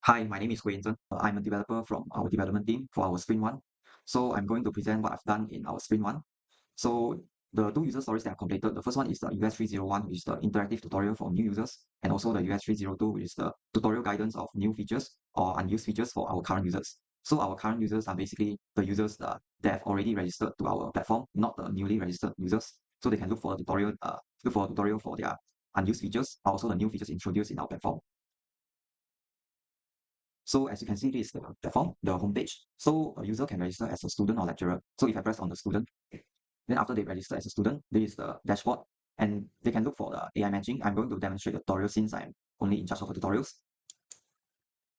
Hi, my name is Wayne. I'm a developer from our development team for our Sprint 1. So I'm going to present what I've done in our Sprint 1. So the two user stories that I completed, the first one is the US 301, which is the interactive tutorial for new users, and also the US 302, which is the tutorial guidance of new features or unused features for our current users. So our current users are basically the users that have already registered to our platform, not the newly registered users. So they can look for a tutorial for their unused features, also the new features introduced in our platform. So as you can see, this is the platform, the homepage. So a user can register as a student or lecturer. So if I press on the student, then after they register as a student, this is the dashboard, and they can look for the AI matching. I'm going to demonstrate the tutorial since I'm only in charge of the tutorials.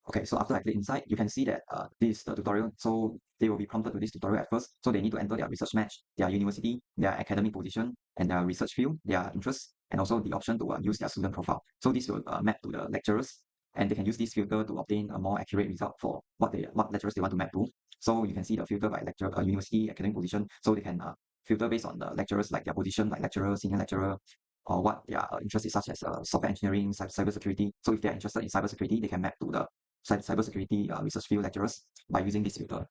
Okay, so after I click inside, you can see that this is the tutorial. So they will be prompted to this tutorial at first. So they need to enter their research match, their university, their academic position, and their research field, their interests, and also the option to use their student profile. So this will map to the lecturers, and they can use this filter to obtain a more accurate result for what lecturers they want to map to. So you can see the filter by lecturer, university, academic position. So they can filter based on the lecturers, like their position, like lecturer, senior lecturer, or what their interest is, such as software engineering, cybersecurity. So if they're interested in cybersecurity, they can map to the cybersecurity research field lecturers by using this filter.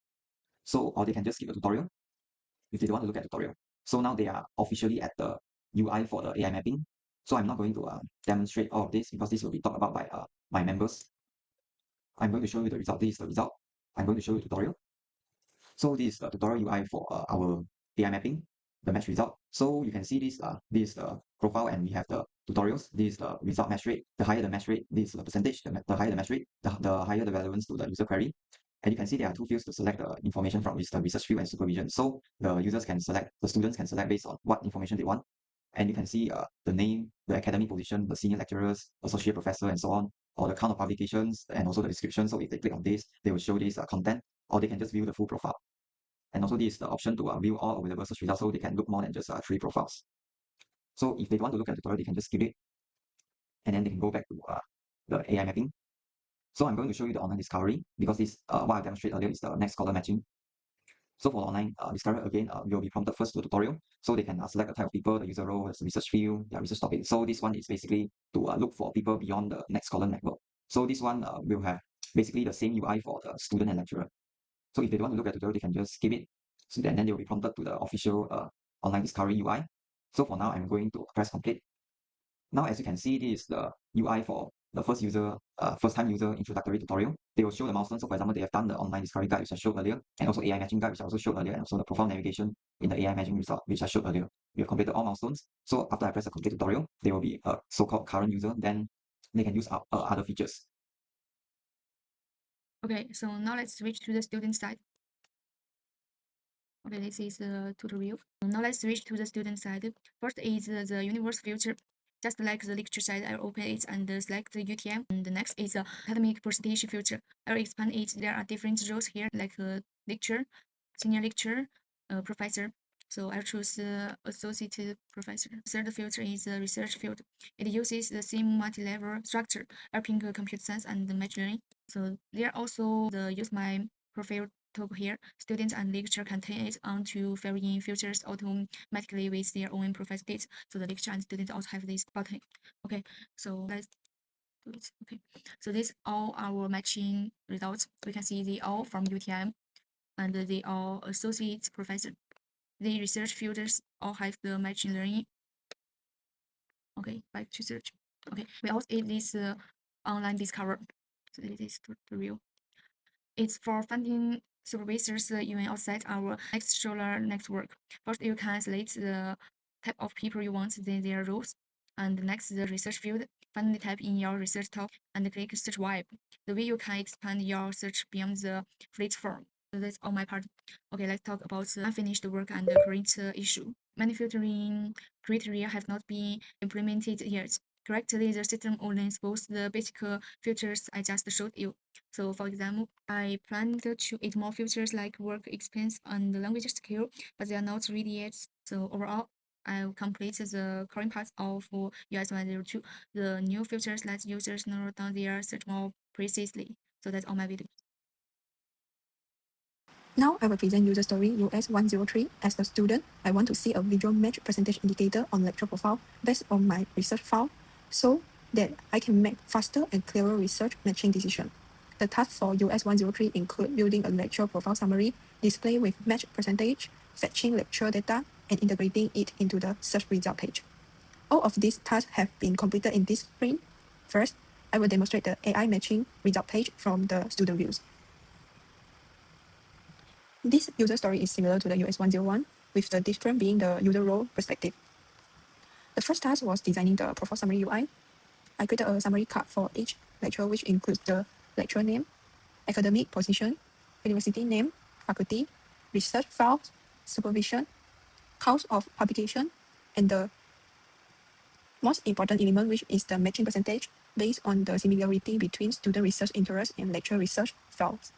So, or they can just skip the tutorial if they don't want to look at the tutorial. So now they are officially at the UI for the AI mapping. So I'm not going to demonstrate all of this because this will be talked about by my members. I'm going to show you the result. This is the result. I'm going to show you the tutorial. So this is the tutorial UI for our AI mapping, the match result. So you can see this is the profile, and we have the tutorials. This is the result match rate. The higher the match rate, this is the percentage. The higher the match rate, the higher the relevance to the user query. And you can see there are two fields to select the information from, which is the research field and supervision. So the students can select based on what information they want. And you can see the name, the academic position, the senior lecturers, associate professor, and so on, or the count of publications, and also the description. So if they click on this, they will show this content, or they can just view the full profile. And also this is the option to view all available search results, so they can look more than just three profiles. So if they want to look at the tutorial, they can just skip it, and then they can go back to the AI mapping. So I'm going to show you the online discovery, because this what I demonstrated earlier is the Nexscholar matching. So for online discovery, again, you'll be prompted first to tutorial. So they can select the type of people, the user role, the research field, their research topic. So this one is basically to look for people beyond the Nexscholar network. So this one will have basically the same UI for the student and lecturer. So if they don't want to look at the tutorial, they can just skip it. So then they will be prompted to the official online discovery UI. So for now, I'm going to press complete. Now, as you can see, this is the UI for the first time user introductory tutorial. They will show the milestones. So for example, they have done the online discovery guide, which I showed earlier, and also AI matching guide, which I also showed earlier, and also the profile navigation in the AI matching result, which I showed earlier. We have completed all milestones. So after I press the complete tutorial, they will be a so-called current user. Then they can use other features. Okay, so now let's switch to the student side. Okay, this is the tutorial. Now let's switch to the student side. First is the universe filter. Just like the lecture side, I'll open it and select the UTM. And the next is the academic percentage filter. I'll expand it. There are different roles here, like lecture, senior lecturer, professor. So I'll choose associate professor. Third filter is the research field. It uses the same multi-level structure, helping computer science and machine learning. So there also use my profile tab here. Students and lecturer can turn it on to fill in filters automatically with their own profile dates. So the lecturer and students also have this button. Okay, so let's do it. Okay, so this all our matching results. We can see they all from UTM, and they all associate professor. The research filters all have the machine learning. Okay, back to search. Okay, we also add this online discover. So this is tutorial. It's for finding supervisors even outside our Nexscholar network. First, you can select the type of people you want, then their roles, and next the research field. Find the type in your research topic and click search web. The way you can expand your search beyond the fleet form. So that's all my part. Okay, let's talk about unfinished work and the current issue. Many filtering criteria have not been implemented yet. Correctly, the system only exposes the basic filters I just showed you. So for example, I plan to add more features like work experience and language skill, but they are not ready yet. So overall, I'll complete the current part of US 102. The new features let users narrow down their search more precisely. So that's all my video. Now I will present user story US 103. As a student, I want to see a visual match percentage indicator on lecture profile based on my research file so that I can make faster and clearer research matching decision. The tasks for US 103 include building a lecture profile summary, display with match percentage, fetching lecture data, and integrating it into the search result page. All of these tasks have been completed in this sprint. First, I will demonstrate the AI matching result page from the student views. This user story is similar to the US 101, with the difference being the user role perspective. The first task was designing the profile summary UI. I created a summary card for each lecture, which includes the lecturer name, academic position, university name, faculty, research files, supervision, course of publication, and the most important element, which is the matching percentage based on the similarity between student research interest and lecturer research files.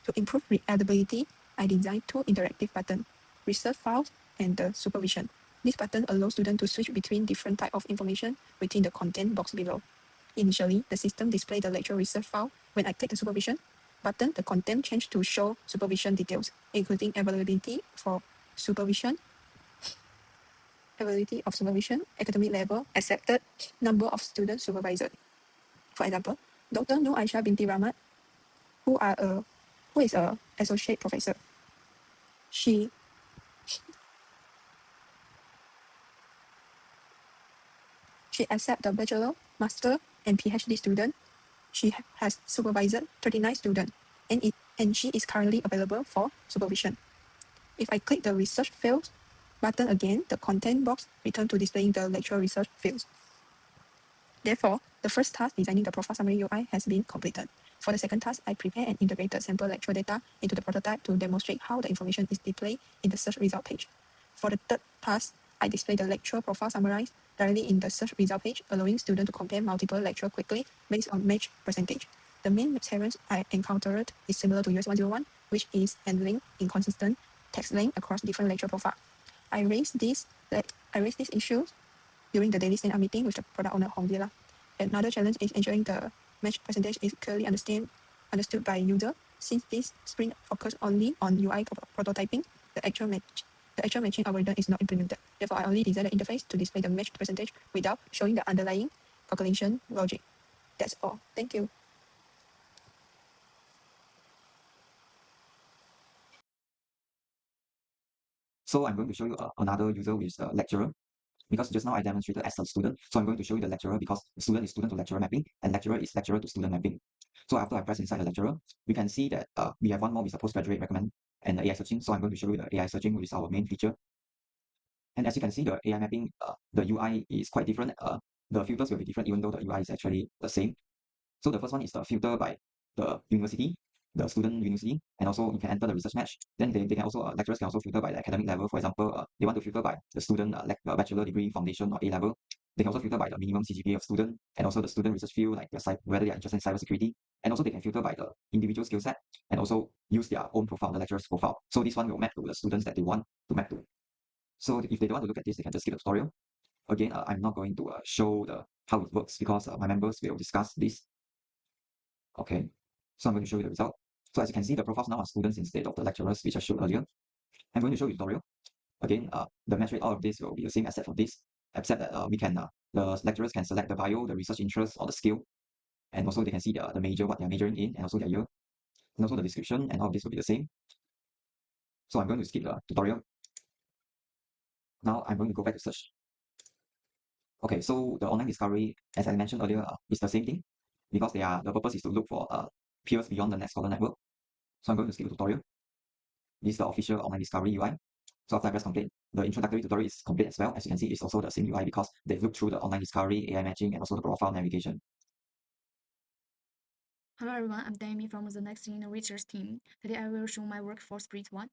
To improve readability, I designed two interactive buttons, research files and the supervision. This button allows students to switch between different types of information within the content box below. Initially, the system displayed the lecture research file. When I click the supervision button, the content changed to show supervision details, including availability for supervision, availability of supervision, academic level, accepted number of students supervised. For example, Dr. Nur Aisha binti Rahmat, who is a associate professor. She accepts the bachelor, master, and PhD student. She has supervised 39 students, and she is currently available for supervision. If I click the research fields button again, the content box returns to displaying the lecture research fields. Therefore, the first task, designing the profile summary UI, has been completed. For the second task, I prepared and integrated sample lecture data into the prototype to demonstrate how the information is displayed in the search result page. For the third task, I display the lecture profile summarized directly in the search result page, allowing students to compare multiple lectures quickly based on match percentage. The main challenge I encountered is similar to US 101, which is handling inconsistent text length across different lecture profiles. I raised these issues during the daily stand-up meeting with the product owner Hong Villa. Another challenge is ensuring the match percentage is clearly understood by user. Since this sprint focused only on UI prototyping, the actual matching algorithm is not implemented. Therefore, I only designed the interface to display the match percentage without showing the underlying calculation logic. That's all. Thank you. So I'm going to show you another user with the lecturer, because just now I demonstrated as a student. So I'm going to show you the lecturer, because student is student to lecturer mapping and lecturer is lecturer to student mapping. So after I press inside the lecturer, we can see that we have one more with the postgraduate recommend and the AI searching. So I'm going to show you the AI searching, which is our main feature. And as you can see, the AI mapping, the UI is quite different. The filters will be different even though the UI is actually the same. So the first one is the filter by the university, the student university, and also you can enter the research match. Then they can also, lecturers can also filter by the academic level. For example, they want to filter by the student bachelor degree, foundation, or A level. They can also filter by the minimum CGPA of student, and also the student research field, like whether they are interested in cybersecurity. And also they can filter by the individual skill set, and also use their own profile, the lecturer's profile. So this one will map to the students that they want to map to. So if they don't want to look at this, they can just skip the tutorial. Again, I'm not going to show how it works, because my members will discuss this. Okay, so I'm going to show you the result. So as you can see, the profiles now are students instead of the lecturers, which I showed earlier. I'm going to show you the tutorial. Again, the match rate, all of this will be the same except for this, except that the lecturers can select the bio, the research interest, or the skill, and also they can see the major, what they're majoring in, and also their year, and also the description, and all of this will be the same. So I'm going to skip the tutorial. Now I'm going to go back to search. Okay, so the online discovery, as I mentioned earlier, is the same thing, because the purpose is to look for peers beyond the Nexscholar network. So I'm going to skip the tutorial. This is the official online discovery UI. So after I press complete, the introductory tutorial is complete as well. As you can see, it's also the same UI, because they've looked through the online discovery, AI matching, and also the profile navigation. Hello everyone, I'm Dami from the NexInnovators team. Today I will show my work for Sprint 1,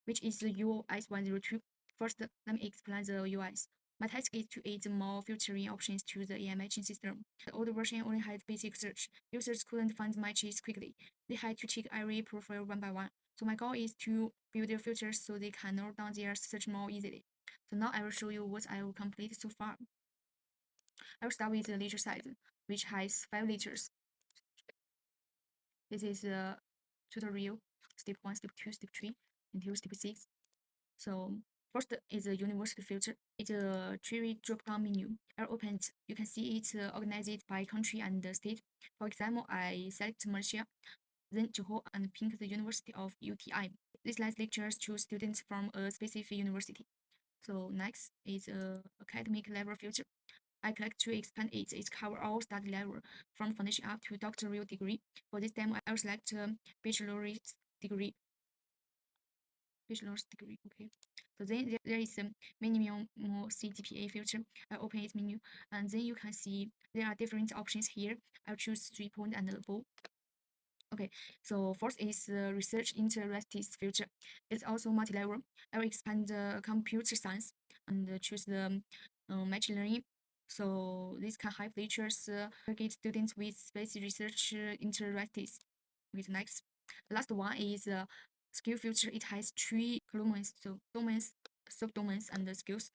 which is the UIS 102. First, let me explain the UIs. My task is to add more filtering options to the AI matching system. The old version only had basic search. Users couldn't find matches quickly. They had to check every profile one by one. So my goal is to build their filters so they can narrow down their search more easily. So now I will show you what I will complete so far. I will start with the lecture side, which has 5 lectures. This is tutorial, step 1, step 2, step 3, until step 6. So First is a university filter. It's a tree drop-down menu. I open it. You can see it organized by country and state. For example, I select Malaysia, then Johor, and pick the University of UTI. This lets lecturers choose students from a specific university. So next is academic level filter. I click to expand it. It covers all study level from foundation up to doctoral degree. For this demo, I will select bachelor's degree. Okay. So then there is a minimum CGPA filter. I open its menu, and then you can see there are different options here. I'll choose 3 point and above. Okay, so first is research interests filter. It's also multi-level. I will expand the computer science and choose the machine learning. So this can help lecturers target students with specific research interests. With next, last one is skill filter. It has 3 columns, so domains, subdomains, and skills.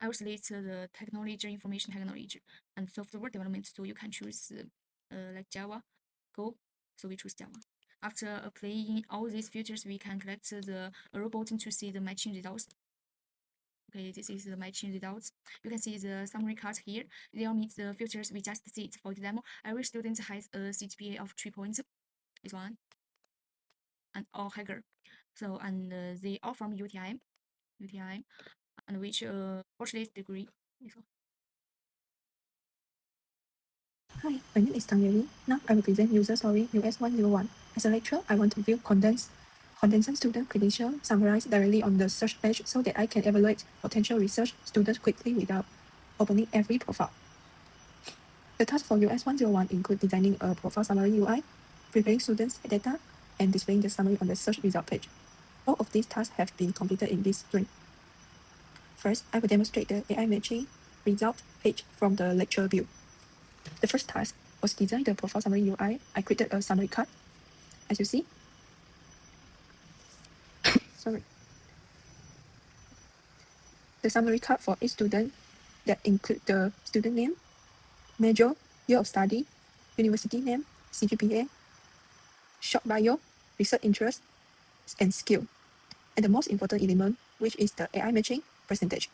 I will select the technology, information technology, and software development. So you can choose like Java, Go. So we choose Java. After applying all these filters, we can collect the arrow button to see the matching results. Okay, this is the matching results. You can see the summary card here. They all meet the filters we just see. For example, every student has a CGPA of 3 points. This one, and all higher. So and they all from UTI, and which bachelor's degree. This one. Hi, my name is Tang Yui. Now I will present user story US101. As a lecturer, I want to view condensed student credential summarized directly on the search page so that I can evaluate potential research students quickly without opening every profile. The task for US101 include designing a profile summary UI, preparing students' data, and displaying the summary on the search result page. All of these tasks have been completed in this sprint. First, I will demonstrate the AI matching result page from the lecture view. The first task was design the profile summary UI. I created a summary card, as you see. Sorry. The summary card for each student that include the student name, major, year of study, university name, CGPA, short bio, research interest, and skill. And the most important element, which is the AI matching percentage.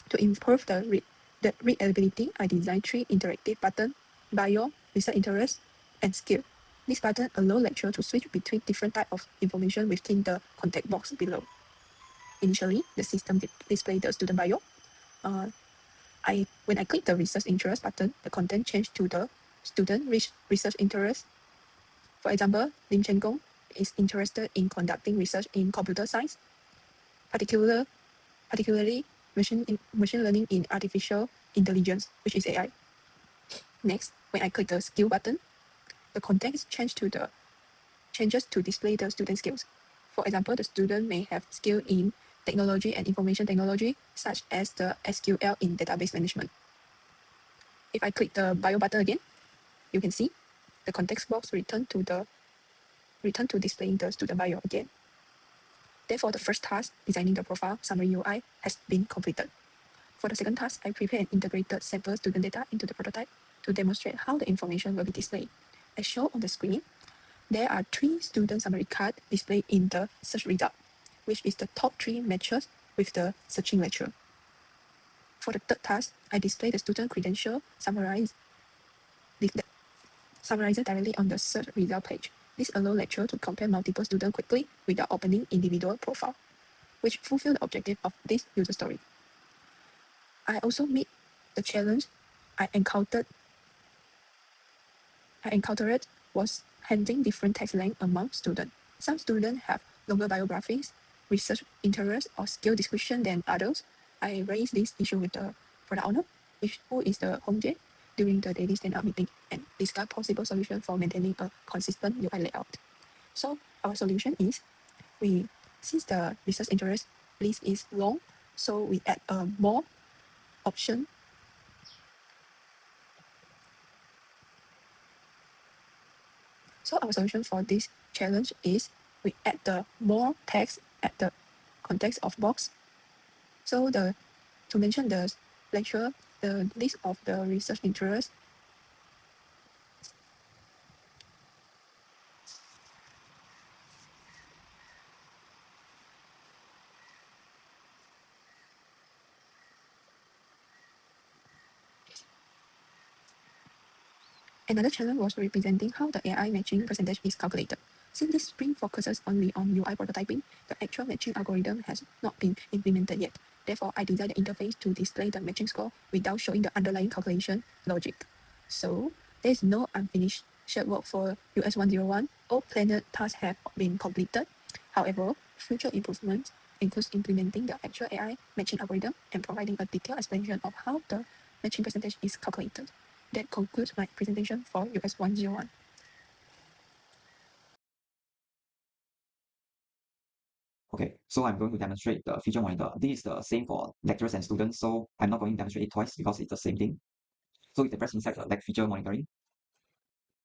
To improve the readability, I designed 3 interactive buttons: bio, research interest, and skill. This button allows lecturer to switch between different types of information within the contact box below. Initially, the system displayed the student bio. When I click the research interest button, the content changed to the student research interest. For example, Lim Chen Gong is interested in conducting research in computer science, particularly machine learning in artificial intelligence, which is AI. Next, when I click the skill button, the context changes to display the student skills. For example, the student may have skill in technology and information technology, such as the SQL in database management. If I click the bio button again, you can see the context box return to displaying the student bio again. Therefore, the first task, designing the profile summary UI, has been completed. For the second task, I prepared and integrated sample student data into the prototype to demonstrate how the information will be displayed. As shown on the screen, there are 3 student summary cards displayed in the search result, which is the top 3 matches with the searching lecture. For the third task, I display the student credential summarized directly on the search result page. This allows lecturer to compare multiple students quickly without opening individual profile, which fulfill the objective of this user story. I also meet the challenge I encountered was handling different text length among students. Some students have longer biographies, research interest, or skill description than others. I raised this issue with the product owner, who is the Hong Jie, during the daily stand-up meeting and discuss possible solutions for maintaining a consistent UI layout. So our solution is, since the research interest list is long, so we add a more option. So our solution for this challenge is we add the more text at the context of box. So to mention the lecture, the list of the research interest Another challenge was representing how the AI matching percentage is calculated. Since this sprint focuses only on UI prototyping, the actual matching algorithm has not been implemented yet. Therefore, I designed the interface to display the matching score without showing the underlying calculation logic. So, there is no unfinished shared work for US 101. All planned tasks have been completed. However, future improvements includes implementing the actual AI matching algorithm and providing a detailed explanation of how the matching percentage is calculated. That concludes my presentation for US 101. Okay, so I'm going to demonstrate the feature monitor. This is the same for lecturers and students, so I'm not going to demonstrate it twice because it's the same thing. So if they press inside the feature monitoring,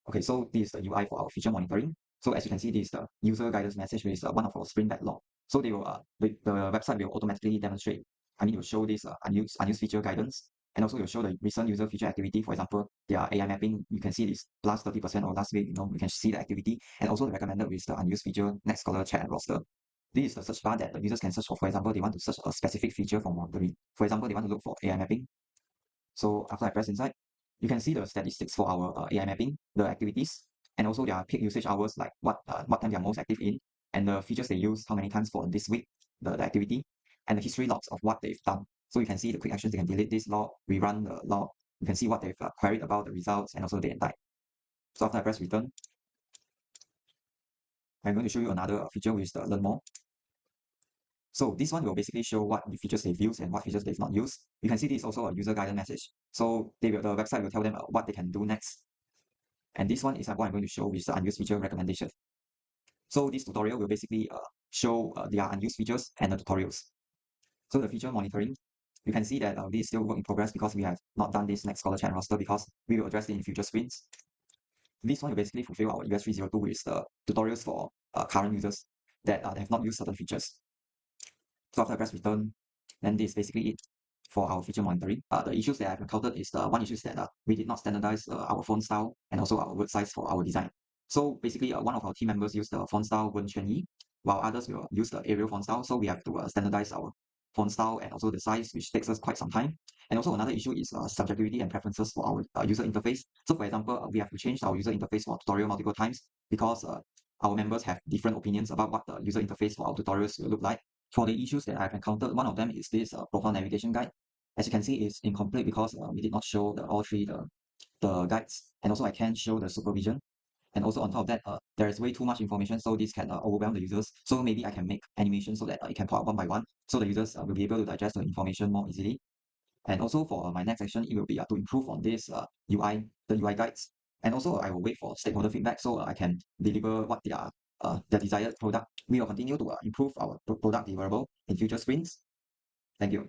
okay, so this is the UI for our feature monitoring. So as you can see, this is the user guidance message, which is one of our sprint backlog. So they will, the website will automatically demonstrate, it will show this unused feature guidance, and also it will show the recent user feature activity. For example, their AI mapping, you can see this plus 30% or last week, we can see the activity, and also the recommended with the unused feature, Nexscholar chat and roster. This is the search bar that the users can search for. For example, they want to search a specific feature for monitoring. For example, they want to look for AI mapping. So after I press inside, you can see the statistics for our AI mapping, the activities, and also their peak usage hours, like what time they are most active in, and the features they use, how many times for this week, the activity, and the history logs of what they've done. So you can see the quick actions. They can delete this log, rerun the log. You can see what they've queried about the results, and also the and type. So after I press return, I'm going to show you another feature, which is the learn more. So this one will basically show what the features they've used and what features they've not used. You can see this is also a user guidance message. So the website will tell them what they can do next. And this one is what I'm going to show, which is the unused feature recommendation. So this tutorial will basically show their unused features and the tutorials. So the feature monitoring, you can see that this is still work in progress because we have not done this Nexscholar chat roster because we will address it in future sprints. This one will basically fulfill our US 302, which is the tutorials for current users that have not used certain features. So after I press return, then this is basically it for our feature monitoring. The issues that I've encountered is one issue is that we did not standardize our font style and also our word size for our design. So basically, one of our team members used the font style Wen Quan Yi, while others will use the Arial font style. So we have to standardize our font style and also the size, which takes us quite some time. And also another issue is subjectivity and preferences for our user interface. So for example, we have to change our user interface for tutorial multiple times because our members have different opinions about what the user interface for our tutorials will look like. For the issues that I've encountered, one of them is this profile navigation guide. As you can see, it's incomplete because we did not show all three the guides, and also I can't show the supervision. And also on top of that, there is way too much information, so this can overwhelm the users. So maybe I can make animation so that it can pop up one by one, so the users will be able to digest the information more easily. And also for my next action, it will be to improve on this the UI guides. And also I will wait for stakeholder feedback so I can deliver what their desired product. We will continue to improve our product deliverable in future sprints. Thank you.